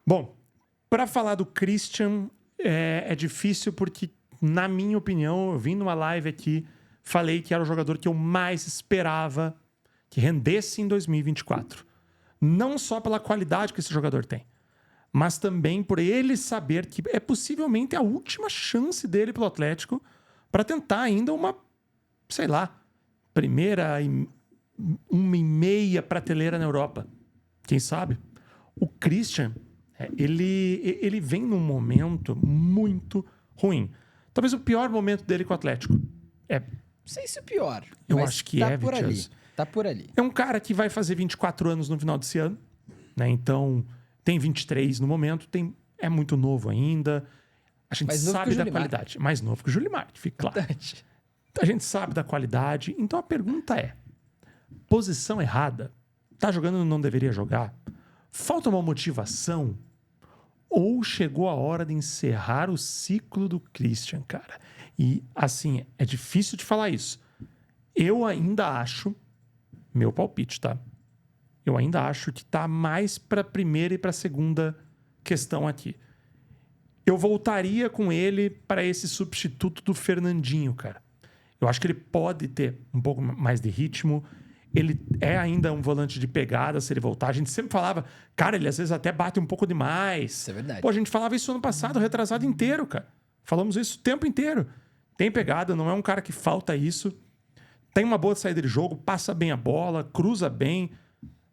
Bom, para falar do Christian, é difícil porque, na minha opinião, eu vim numa live aqui, falei que era o jogador que eu mais esperava que rendesse em 2024. Não só pela qualidade que esse jogador tem, mas também por ele saber que é possivelmente a última chance dele pelo Atlético para tentar ainda uma, sei lá, primeira e uma e meia prateleira na Europa. Quem sabe? O Christian, ele vem num momento muito ruim. Talvez o pior momento dele com o Atlético. Não sei se o pior. Eu mas acho que tá por ali. Vitinho. Tá por ali. É um cara que vai fazer 24 anos no final desse ano, né? Então, tem 23 no momento, é muito novo ainda. A gente sabe da qualidade. Mais novo que o Julimar, fica claro. Verdade. A gente sabe da qualidade. Então, a pergunta é, posição errada? Tá jogando não deveria jogar? Falta uma motivação? Ou chegou a hora de encerrar o ciclo do Christian, cara? E, assim, é difícil de falar isso. Eu ainda acho, meu palpite, tá? Eu ainda acho que tá mais para a primeira e para a segunda questão aqui. Eu voltaria com ele para esse substituto do Fernandinho, cara. Eu acho que ele pode ter um pouco mais de ritmo. Ele é ainda um volante de pegada se ele voltar. A gente sempre falava, cara, ele às vezes até bate um pouco demais. Isso é verdade. Pô, a gente falava isso ano passado, retrasado inteiro, cara. Falamos isso o tempo inteiro. Tem pegada, não é um cara que falta isso. Tem uma boa saída de jogo, passa bem a bola, cruza bem,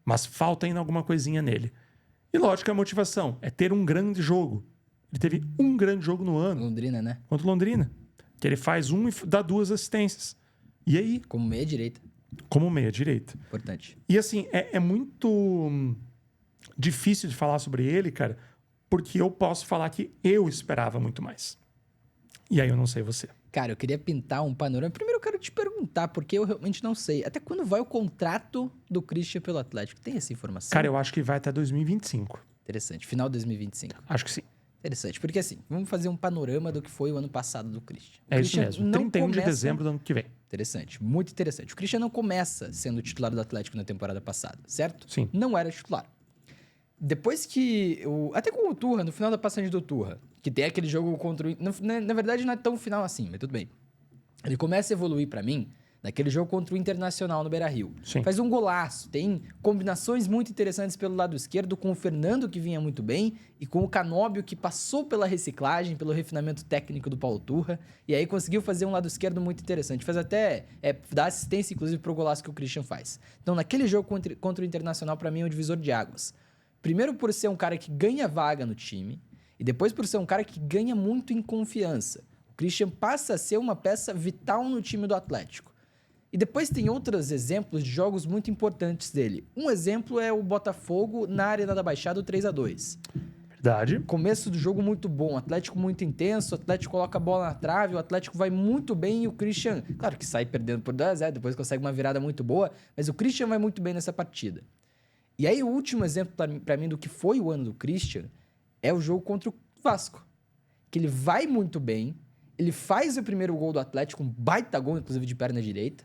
mas falta ainda alguma coisinha nele. E lógico, a motivação é ter um grande jogo. Ele teve um grande jogo no ano. Londrina, né? Contra o Londrina. Que ele faz um e dá 2 assistências. E aí? Como meia direita. Como meia direita. Importante. E assim, é muito difícil de falar sobre ele, cara, porque eu posso falar que eu esperava muito mais. E aí eu não sei você. Cara, eu queria pintar um panorama. Primeiro eu quero te perguntar, porque eu realmente não sei. Até quando vai o contrato do Christian pelo Atlético? Tem essa informação? Cara, eu acho que vai até 2025. Interessante. Final de 2025. Acho que sim. Interessante. Porque assim, vamos fazer um panorama do que foi o ano passado do Christian. É isso mesmo. 31 de dezembro do ano que vem. Interessante. Muito interessante. O Christian não começa sendo titular do Atlético na temporada passada, certo? Sim. Não era titular. Depois que... até com o Turra, no final da passagem do Turra, que tem aquele jogo contra o... Na verdade, não é tão final assim, mas tudo bem. Ele começa a evoluir pra mim naquele jogo contra o Internacional no Beira-Rio. Sim. Faz um golaço. Tem combinações muito interessantes pelo lado esquerdo, com o Fernando, que vinha muito bem, e com o Canóbio, que passou pela reciclagem, pelo refinamento técnico do Paulo Turra, e aí conseguiu fazer um lado esquerdo muito interessante. Faz até... dá assistência, inclusive, pro golaço que o Christian faz. Então, naquele jogo contra o Internacional, pra mim, é um divisor de águas. Primeiro por ser um cara que ganha vaga no time, e depois por ser um cara que ganha muito em confiança. O Christian passa a ser uma peça vital no time do Atlético. E depois tem outros exemplos de jogos muito importantes dele. Um exemplo é o Botafogo na Arena da Baixada, o 3-2. Verdade. Começo do jogo muito bom, Atlético muito intenso, o Atlético coloca a bola na trave, o Atlético vai muito bem e o Christian, claro que sai perdendo por 2-0, depois consegue uma virada muito boa, mas o Christian vai muito bem nessa partida. E aí o último exemplo pra mim do que foi o ano do Christian é o jogo contra o Vasco, que ele vai muito bem, ele faz o primeiro gol do Atlético, um baita gol, inclusive de perna direita,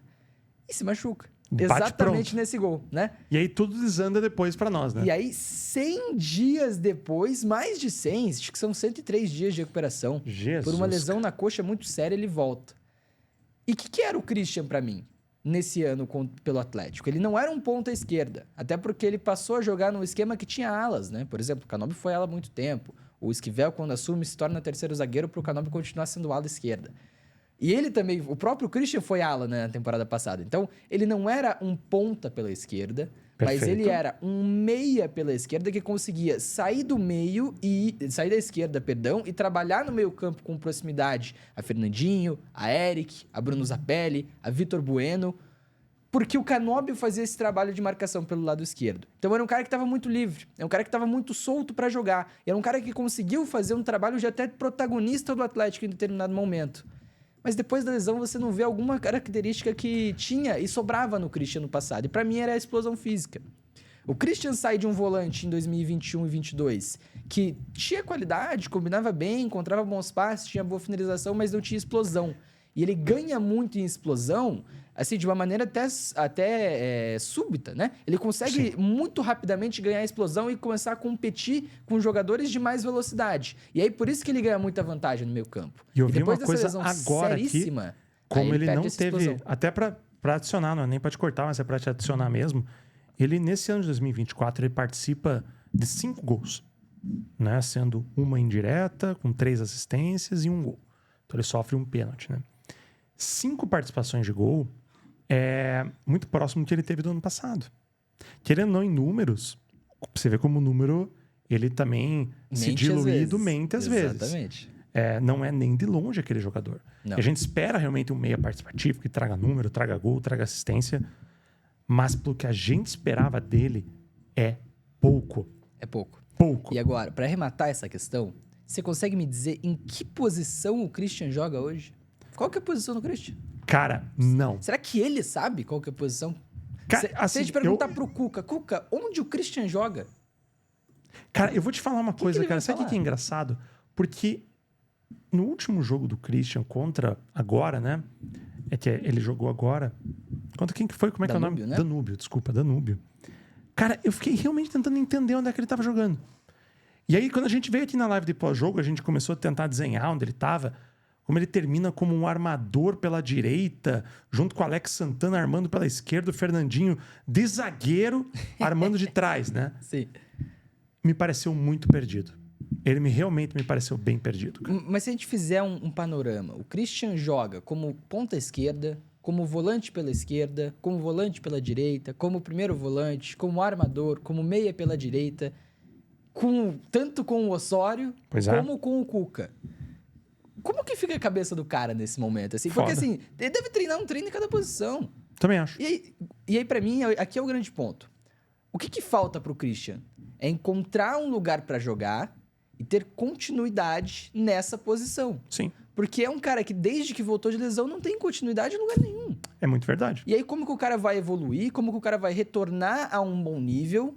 e se machuca. Bate Exatamente pronto. nesse gol, né? E aí tudo desanda depois pra nós, né? E aí, 100 dias depois, mais de 100, acho que são 103 dias de recuperação. Jesus, por uma lesão na coxa muito séria, ele volta. E o que era o Christian pra mim, nesse ano pelo Atlético? Ele não era um ponta esquerda, até porque ele passou a jogar num esquema que tinha alas, né? Por exemplo, o Canóbio foi ala há muito tempo. O Esquivel, quando assume, se torna terceiro zagueiro pro Canóbio continuar sendo ala esquerda. E ele também, o próprio Christian foi ala, né, na temporada passada. Então, ele não era um ponta pela esquerda, mas ele era um meia pela esquerda que conseguia sair do meio e sair da esquerda, perdão, e trabalhar no meio-campo com proximidade a Fernandinho, a Eric, a Bruno Zapelli, a Vitor Bueno, porque o Canóbio fazia esse trabalho de marcação pelo lado esquerdo. Então era um cara que estava muito livre, é um cara que estava muito solto para jogar, era um cara que conseguiu fazer um trabalho de até protagonista do Atlético em determinado momento. Mas depois da lesão você não vê alguma característica que tinha e sobrava no Christian no passado. E pra mim era a explosão física. O Christian sai de um volante em 2021 e 2022 que tinha qualidade, combinava bem, encontrava bons passes, tinha boa finalização, mas não tinha explosão. E ele ganha muito em explosão assim, de uma maneira até súbita, né? Ele consegue muito rapidamente ganhar a explosão e começar a competir com jogadores de mais velocidade. E aí, por isso que ele ganha muita vantagem no meio campo. E eu vi depois uma coisa lesão agora aqui, como ele não teve... Até para adicionar, não é nem para te cortar, mas é para te adicionar mesmo. Ele, nesse ano de 2024, ele participa de 5 gols. Né? Sendo uma indireta, com 3 assistências e 1 gol. Então ele sofre um pênalti, né? 5 participações de gol é muito próximo do que ele teve do ano passado. Querendo ou não, em números, você vê como o número, ele também se diluído, mente às vezes. Exatamente. Não é nem de longe aquele jogador. E a gente espera realmente um meia participativo, que traga número, traga gol, traga assistência. Mas pelo que a gente esperava dele, é pouco. É pouco. Pouco. E agora, para arrematar essa questão, você consegue me dizer em que posição o Christian joga hoje? Qual que é a posição do Christian? Cara, não. Será que ele sabe qual que é a posição? Cara, se a gente perguntar pro Cuca, onde o Christian joga? Cara, eu vou te falar uma coisa, cara. Sabe o que é engraçado? Porque no último jogo do Christian contra agora, né? É que ele jogou agora. Contra quem que foi? Como é que é o nome? Né? Danúbio, desculpa, Danúbio. Cara, eu fiquei realmente tentando entender onde é que ele estava jogando. E aí, quando a gente veio aqui na live de pós-jogo, a gente começou a tentar desenhar onde ele estava. Como ele termina como um armador pela direita, junto com o Alex Santana armando pela esquerda, o Fernandinho de zagueiro armando de trás, né? Sim. Me pareceu muito perdido. Ele realmente me pareceu bem perdido. Cara. Mas se a gente fizer um panorama, o Christian joga como ponta esquerda, como volante pela esquerda, como volante pela direita, como primeiro volante, como armador, como meia pela direita, tanto com o Osório como com o Cuca. Como que fica a cabeça do cara nesse momento? Assim? Porque assim, ele deve treinar um treino em cada posição. Também acho. E aí para mim, aqui é o grande ponto. O que falta pro Christian? É encontrar um lugar para jogar e ter continuidade nessa posição. Sim. Porque é um cara que, desde que voltou de lesão, não tem continuidade em lugar nenhum. É muito verdade. E aí, como que o cara vai evoluir? Como que o cara vai retornar a um bom nível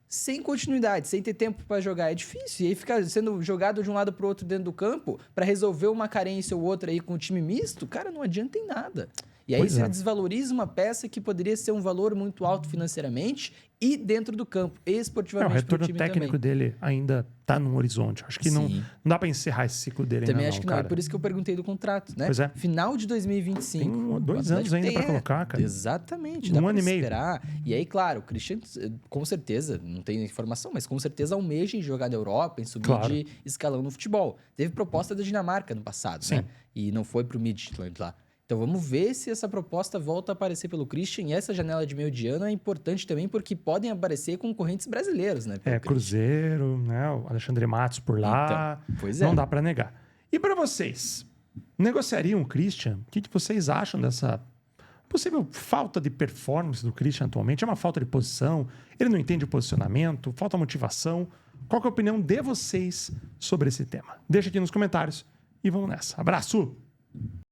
sem continuidade, sem ter tempo pra jogar? É difícil. E aí, ficar sendo jogado de um lado pro outro dentro do campo pra resolver uma carência ou outra aí com o time misto, cara, não adianta em nada. E aí você desvaloriza uma peça que poderia ser um valor muito alto financeiramente e dentro do campo, esportivamente. O retorno técnico dele ainda tá no horizonte. Acho que não dá para encerrar esse ciclo dele também ainda acho que não. cara. É por isso que eu perguntei do contrato, né? Pois é. Final de 2025. Tem 2 anos ainda para colocar, cara. Exatamente. Dá 1 ano e meio. Esperar. E aí, claro, o Christian, com certeza, não tem informação, mas com certeza almeja em jogar na Europa, em subir de escalão no futebol. Teve proposta da Dinamarca no passado, né? E não foi pro Midtjylland lá. Então vamos ver se essa proposta volta a aparecer pelo Christian. E essa janela de meio de ano é importante também porque podem aparecer concorrentes brasileiros, né? Cruzeiro, né? O Alexandre Matos por lá. Então, pois não dá para negar. E para vocês? Negociariam o Christian? O que vocês acham dessa possível falta de performance do Christian atualmente? É uma falta de posição? Ele não entende o posicionamento? Falta motivação? Qual que é a opinião de vocês sobre esse tema? Deixa aqui nos comentários e vamos nessa. Abraço!